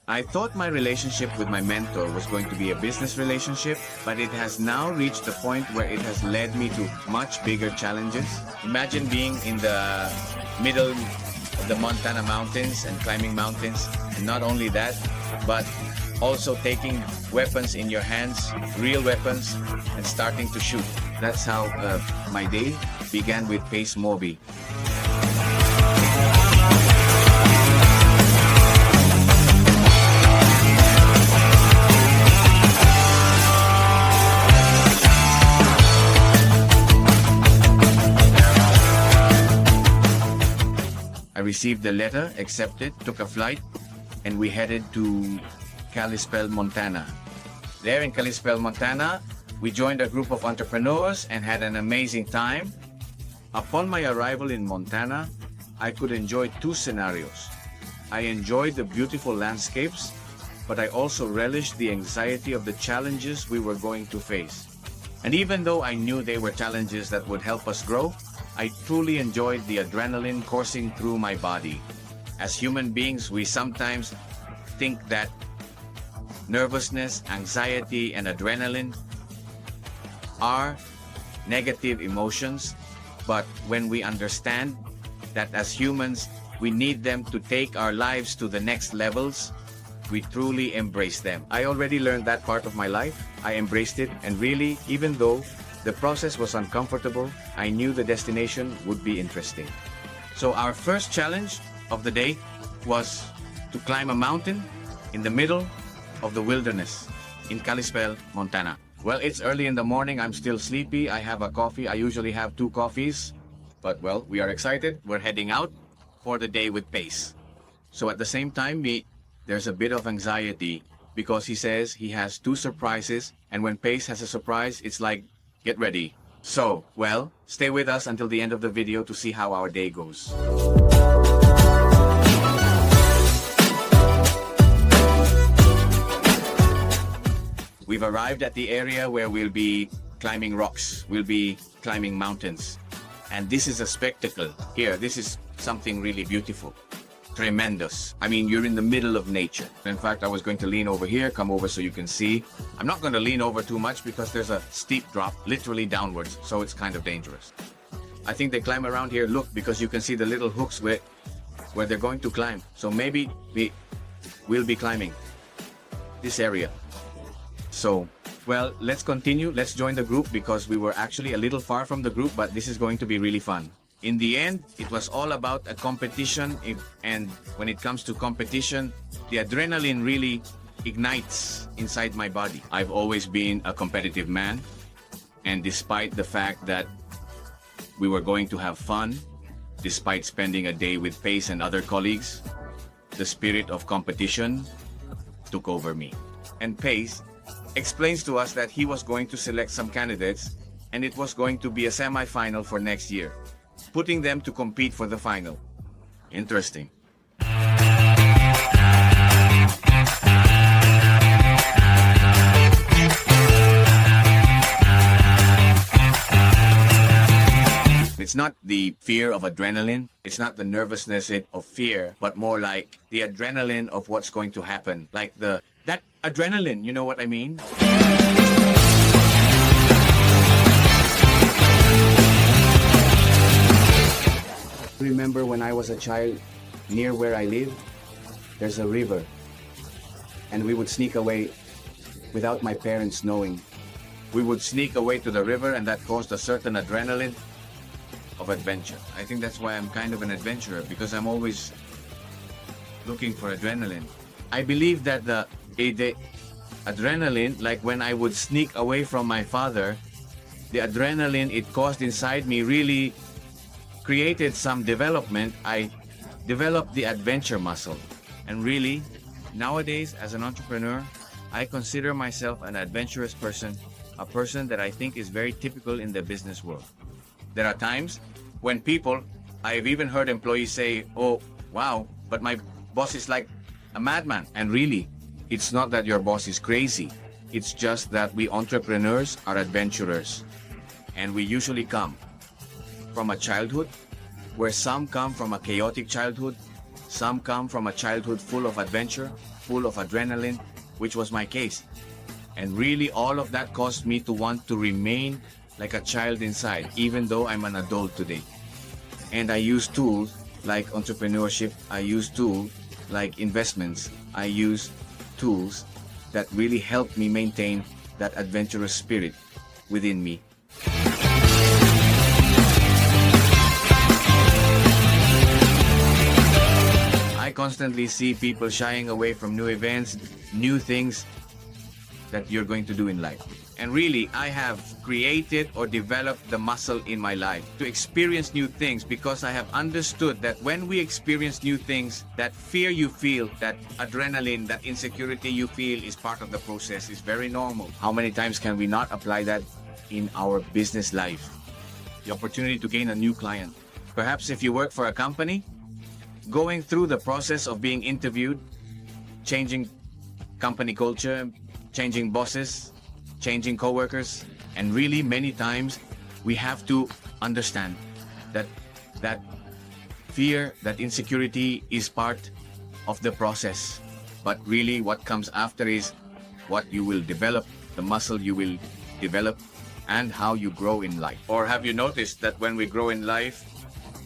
I thought my relationship with my mentor was going to be a business relationship, but it has now reached the point where it has led me to much bigger challenges. Imagine being in the middle of the Montana mountains and climbing mountains. And not only that, but also taking weapons in your hands, real weapons, and starting to shoot. That's how my day began with Pace Morby. I received the letter, accepted, took a flight, and we headed to Kalispell, Montana. There in Kalispell, Montana, we joined a group of entrepreneurs and had an amazing time. Upon my arrival in Montana, I could enjoy two scenarios. I enjoyed the beautiful landscapes, but I also relished the anxiety of the challenges we were going to face. And even though I knew they were challenges that would help us grow, I truly enjoyed the adrenaline coursing through my body. As human beings, we sometimes think that nervousness, anxiety, and adrenaline are negative emotions, but when we understand that as humans, we need them to take our lives to the next levels, we truly embrace them. I already learned that part of my life. I embraced it, and really, even though the process was uncomfortable, I knew the destination would be interesting. So our first challenge of the day was to climb a mountain in the middle of the wilderness in Kalispell, Montana. Well, it's early in the morning. I'm still sleepy. I have a coffee. I usually have 2 coffees. But, well, we are excited. We're heading out for the day with Pace. So at the same time, there's a bit of anxiety because he says he has 2 surprises. And when Pace has a surprise, it's like, get ready. So, well, stay with us until the end of the video to see how our day goes. We've arrived at the area where we'll be climbing rocks. We'll be climbing mountains. And this is a spectacle. Here, this is something really beautiful. Tremendous. I mean, you're in the middle of nature. In fact, I was going to lean over here, come over so you can see. I'm not going to lean over too much because there's a steep drop, literally downwards, so it's kind of dangerous. I think they climb around here, look, because you can see the little hooks where they're going to climb. So maybe we'll be climbing this area. So, well, let's continue. Let's join the group because we were actually a little far from the group, but this is going to be really fun. In the end, it was all about a competition, and when it comes to competition, the adrenaline really ignites inside my body. I've always been a competitive man, and despite the fact that we were going to have fun, despite spending a day with Pace and other colleagues, the spirit of competition took over me. And Pace explains to us that he was going to select some candidates, and it was going to be a semi-final for next year, putting them to compete for the final. Interesting. It's not the fear of adrenaline, it's not the nervousness of fear, but more like the adrenaline of what's going to happen. Like that adrenaline, you know what I mean? Remember when I was a child, near where I live, there's a river. And we would sneak away without my parents knowing. We would sneak away to the river, and that caused a certain adrenaline of adventure. I think that's why I'm kind of an adventurer, because I'm always looking for adrenaline. I believe that the adrenaline, like when I would sneak away from my father, the adrenaline it caused inside me really created some development. I developed the adventure muscle. And really, nowadays, as an entrepreneur, I consider myself an adventurous person, a person that I think is very typical in the business world. There are times when I've even heard employees say, oh, wow, but my boss is like a madman. And really, it's not that your boss is crazy. It's just that we entrepreneurs are adventurers. And we usually come from a childhood where some come from a chaotic childhood, Some come from a childhood full of adventure, full of adrenaline, which was my case. And really all of that caused me to want to remain like a child inside, even though I'm an adult today. And I use tools like entrepreneurship, I use tools like investments, I use tools that really help me maintain that adventurous spirit within me. I constantly see people shying away from new events, new things that you're going to do in life. And really, I have created or developed the muscle in my life to experience new things, because I have understood that when we experience new things, that fear you feel, that adrenaline, that insecurity you feel is part of the process, is very normal. How many times can we not apply that in our business life? The opportunity to gain a new client. Perhaps if you work for a company, going through the process of being interviewed, changing company culture, changing bosses, changing coworkers, and really many times we have to understand that fear, that insecurity is part of the process. But really what comes after is what you will develop, the muscle you will develop, and how you grow in life. Or have you noticed that when we grow in life,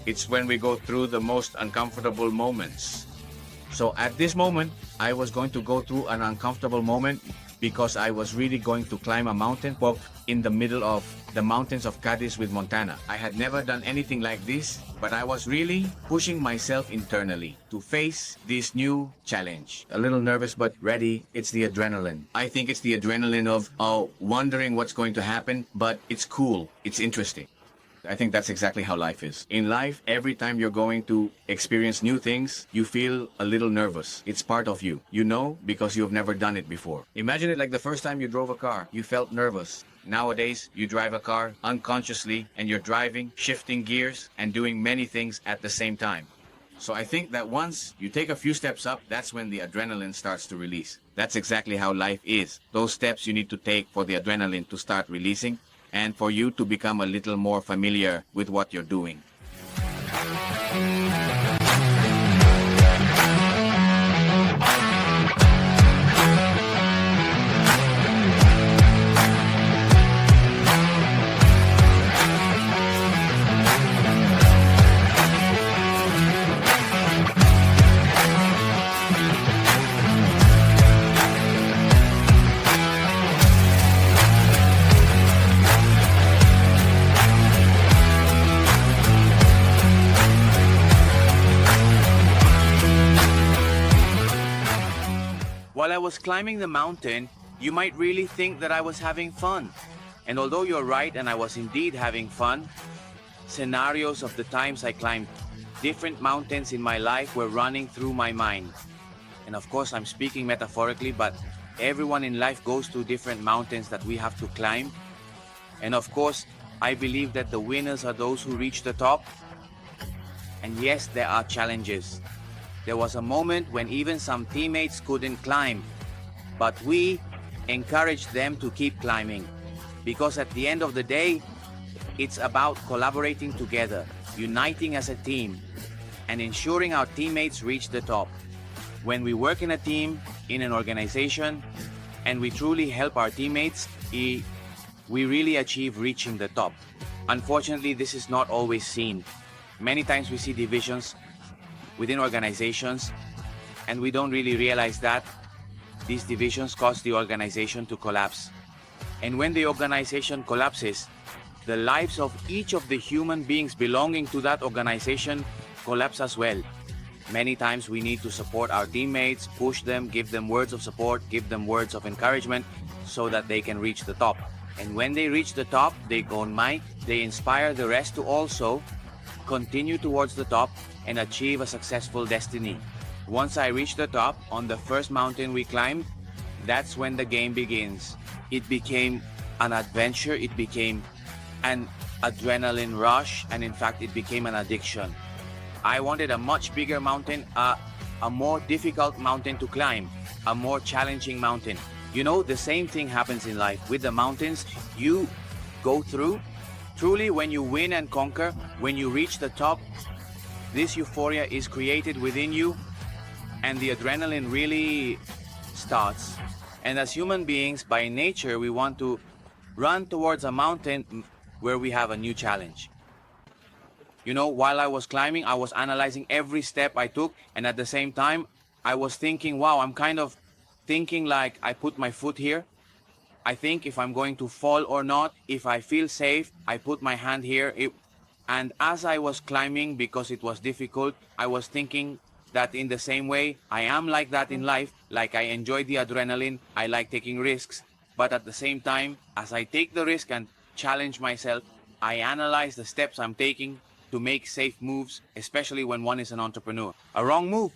it's when we go through the most uncomfortable moments? So at this moment, I was going to go through an uncomfortable moment because I was really going to climb a mountain in the middle of the mountains of Cadiz with Montana. I had never done anything like this, but I was really pushing myself internally to face this new challenge. A little nervous, but ready. It's the adrenaline. I think it's the adrenaline of wondering what's going to happen, but it's cool. It's interesting. I think that's exactly how life is. In life, every time you're going to experience new things, you feel a little nervous. It's part of you. You know, because you've never done it before. Imagine it like the first time you drove a car. You felt nervous. Nowadays, you drive a car unconsciously and you're driving, shifting gears, and doing many things at the same time. So I think that once you take a few steps up, that's when the adrenaline starts to release. That's exactly how life is. Those steps you need to take for the adrenaline to start releasing, and for you to become a little more familiar with what you're doing. While I was climbing the mountain, you might really think that I was having fun. And although you're right, and I was indeed having fun, scenarios of the times I climbed different mountains in my life were running through my mind. And of course, I'm speaking metaphorically, but everyone in life goes through different mountains that we have to climb. And of course, I believe that the winners are those who reach the top. And yes, there are challenges. There was a moment when even some teammates couldn't climb, but we encouraged them to keep climbing, because at the end of the day, it's about collaborating together, uniting as a team, and ensuring our teammates reach the top. When we work in a team, in an organization, and we truly help our teammates, we really achieve reaching the top. Unfortunately, this is not always seen. Many times we see divisions within organizations, and we don't really realize that these divisions cause the organization to collapse. And when the organization collapses, the lives of each of the human beings belonging to that organization collapse as well. Many times we need to support our teammates, push them, give them words of support, give them words of encouragement so that they can reach the top. And when they reach the top, they inspire the rest to also continue towards the top and achieve a successful destiny. Once I reached the top on the first mountain we climbed, that's when the game begins. It became an adventure, it became an adrenaline rush, and in fact it became an addiction. I wanted a much bigger mountain, a more difficult mountain to climb, a more challenging mountain. You know, the same thing happens in life. With the mountains you go through, truly when you win and conquer, when you reach the top, this euphoria is created within you and the adrenaline really starts. And as human beings, by nature, we want to run towards a mountain where we have a new challenge. You know, while I was climbing, I was analyzing every step I took, and at the same time, I was thinking, wow, I'm kind of thinking like I put my foot here. I think if I'm going to fall or not. If I feel safe, I put my hand here. And as I was climbing, because it was difficult, I was thinking that in the same way, I am like that in life. Like I enjoy the adrenaline, I like taking risks. But at the same time, as I take the risk and challenge myself, I analyze the steps I'm taking to make safe moves, especially when one is an entrepreneur. A wrong move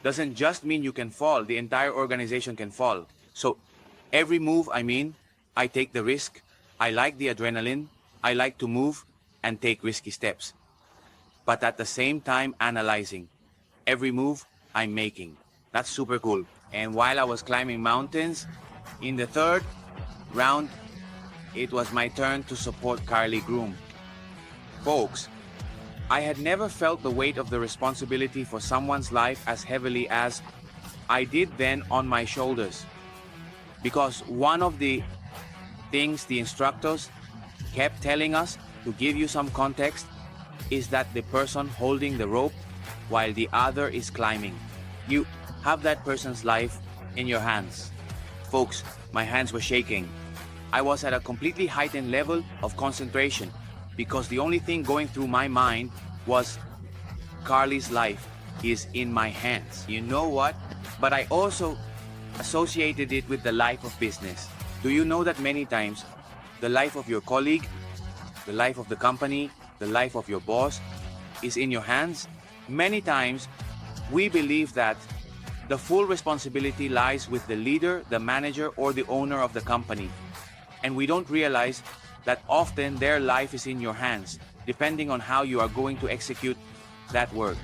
doesn't just mean you can fall, the entire organization can fall. So every move, I take the risk. I like the adrenaline. I like to move and take risky steps. But at the same time, analyzing every move I'm making. That's super cool. And while I was climbing mountains, in the third round, it was my turn to support Carly Groom. Folks, I had never felt the weight of the responsibility for someone's life as heavily as I did then on my shoulders. Because one of the things the instructors kept telling us, to give you some context, is that the person holding the rope while the other is climbing, you have that person's life in your hands. Folks, my hands were shaking. I was at a completely heightened level of concentration because the only thing going through my mind was Carly's life is in my hands. You know what? But I also associated it with the life of business. Do you know that many times the life of your colleague, the life of the company, the life of your boss is in your hands? Many times we believe that the full responsibility lies with the leader, the manager, or the owner of the company. And we don't realize that often their life is in your hands, depending on how you are going to execute that work.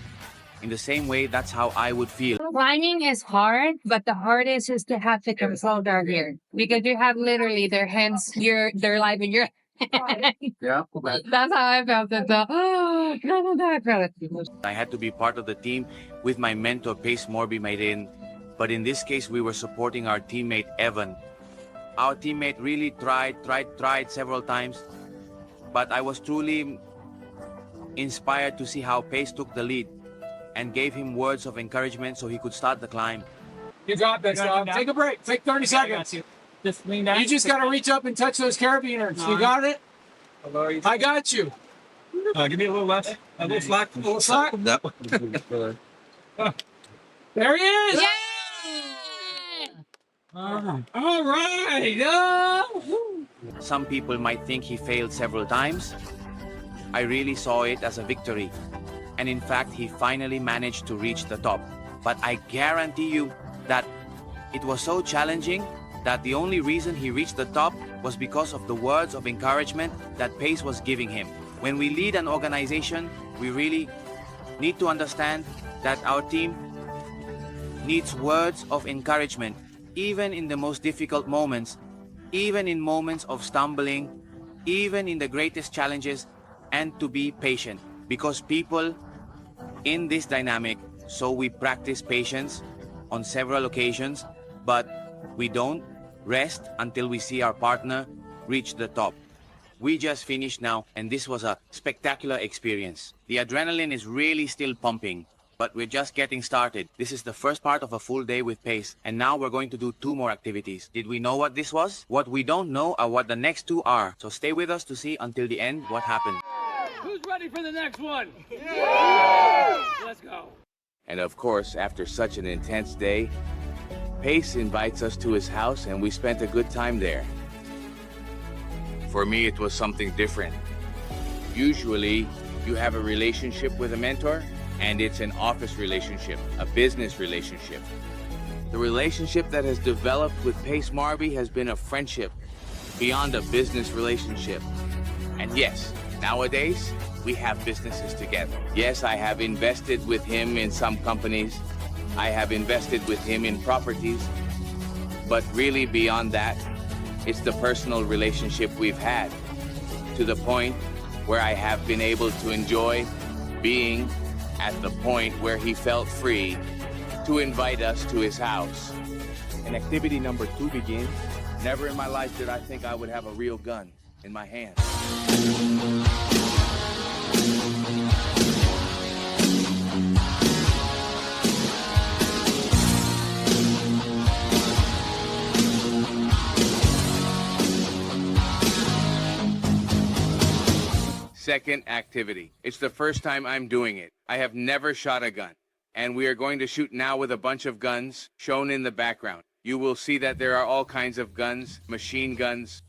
In the same way, that's how I would feel. Climbing is hard, but the hardest is to have to control their gear because you have literally their hands, their life in your Yeah. That's how I felt it. I felt it. I had to be part of the team with my mentor, Pace Morby, but in this case, we were supporting our teammate, Evan. Our teammate really tried several times, but I was truly inspired to see how Pace took the lead and gave him words of encouragement so he could start the climb. You got this, dog. Take a break. Take 30 seconds. Just lean down. You just got to reach up and touch those carabiners. You got it? I got you. Give me a little less. A little slack. A little slack. That one. There he is. Yay! All right. Some people might think he failed several times. I really saw it as a victory. And in fact, he finally managed to reach the top. But I guarantee you that it was so challenging that the only reason he reached the top was because of the words of encouragement that Pace was giving him. When we lead an organization, we really need to understand that our team needs words of encouragement, even in the most difficult moments, even in moments of stumbling, even in the greatest challenges, and to be patient. Because people in this dynamic, so we practice patience on several occasions, but we don't rest until we see our partner reach the top. We just finished now, and this was a spectacular experience. The adrenaline is really still pumping, but we're just getting started. This is the first part of a full day with Pace, and now we're going to do 2 more activities. Did we know what this was? What we don't know are what the next 2 are. So stay with us to see until the end what happened. Who's ready for the next one? Yeah! Let's go. And of course, after such an intense day, Pace invites us to his house and we spent a good time there. For me, it was something different. Usually, you have a relationship with a mentor, and it's an office relationship, a business relationship. The relationship that has developed with Pace Morby has been a friendship beyond a business relationship. And yes, nowadays, we have businesses together. Yes, I have invested with him in some companies. I have invested with him in properties. But really beyond that, it's the personal relationship we've had, to the point where I have been able to enjoy being at the point where he felt free to invite us to his house. And activity number 2 begins. Never in my life did I think I would have a real gun in my hand. Second activity. It's the first time I'm doing it. I have never shot a gun. And we are going to shoot now with a bunch of guns shown in the background. You will see that there are all kinds of guns, machine guns.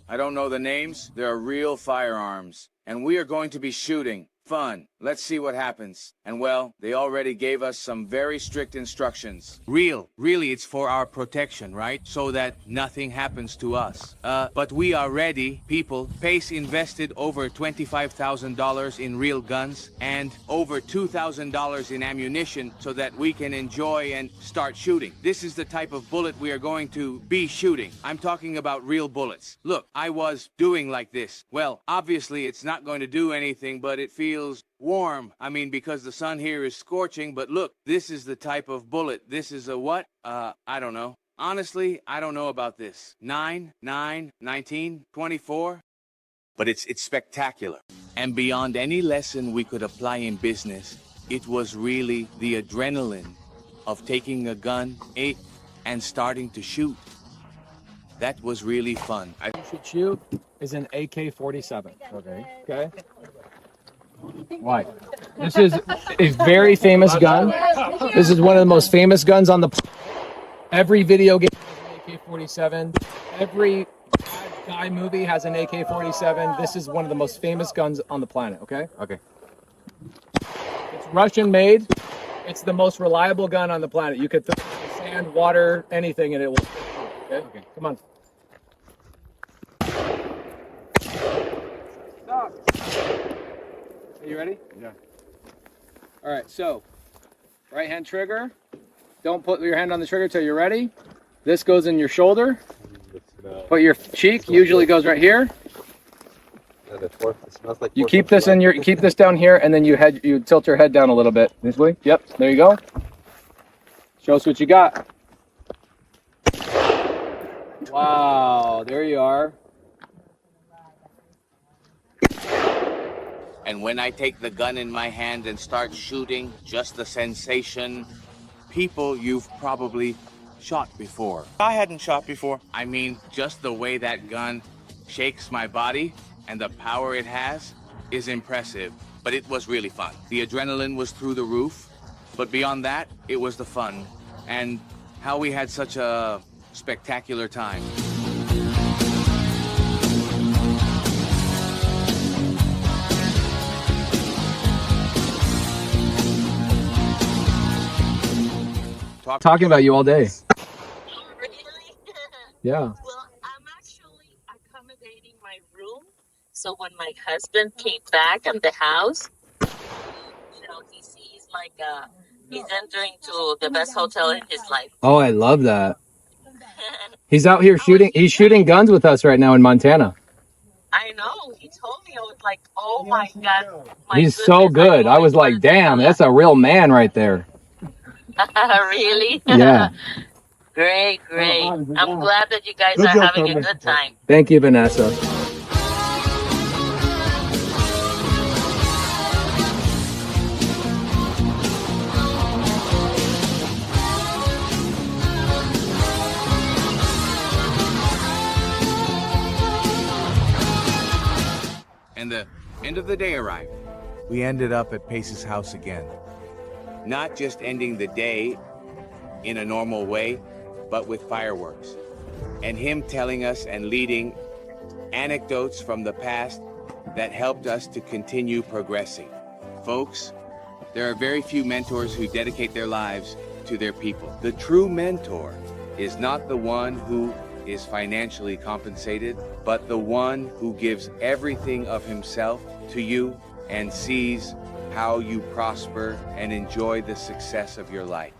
I don't know the names. There are real firearms. And we are going to be shooting. Fun. Let's see what happens. And well, they already gave us some very strict instructions. Really, it's for our protection, right? So that nothing happens to us. But we are ready, people. Pace invested over $25,000 in real guns and over $2,000 in ammunition so that we can enjoy and start shooting. This is the type of bullet we are going to be shooting. I'm talking about real bullets. Look, I was doing like this. Well, obviously it's not going to do anything, but it feels warm. I mean, because the sun here is scorching, but look, this is the type of bullet. This is a what? I don't know. Honestly, I don't know about this. 9, 19, 24. But it's spectacular. And beyond any lesson we could apply in business, it was really the adrenaline of taking a gun, and starting to shoot. That was really fun. You should shoot is an AK-47. Okay. Why? This is a very famous gun. This is one of the most famous guns on the planet. Every video game has an AK-47. Every bad guy movie has an AK-47. This is one of the most famous guns on the planet, okay? Okay. It's Russian made. It's the most reliable gun on the planet. You could throw it in sand, water, anything, and it will. Okay? Come on. Stop. Are you ready? Yeah. All right, so right hand trigger. Don't put your hand on the trigger till you're ready. This goes in your shoulder. Put your cheek usually goes right here. You keep this in your keep this down here, and then you tilt your head down a little bit. This way. Yep. There you go. Show us what you got. Wow. There you are. And when I take the gun in my hand and start shooting, just the sensation. People you've probably shot before. I hadn't shot before. I mean, just the way that gun shakes my body and the power it has is impressive. But it was really fun. The adrenaline was through the roof. But beyond that, it was the fun. And how we had such a spectacular time. Talking about you all day. Oh, really? Yeah. Well, I'm actually accommodating my room. So when my husband came back in the house, he sees he's entering to the best hotel in his life. Oh, I love that. He's out here shooting. He's shooting guns with us right now in Montana. I know. He told me, I was like, oh my God. He's so good. I was like, damn, that's a real man right there. Really? Yeah. Great. I'm glad that you guys are having a good time. Thank you, Vanessa. And the end of the day arrived. We ended up at Pace's house again. Not just ending the day in a normal way, but with fireworks. And him telling us and leading anecdotes from the past that helped us to continue progressing. Folks, there are very few mentors who dedicate their lives to their people. The true mentor is not the one who is financially compensated, but the one who gives everything of himself to you and sees how you prosper and enjoy the success of your life.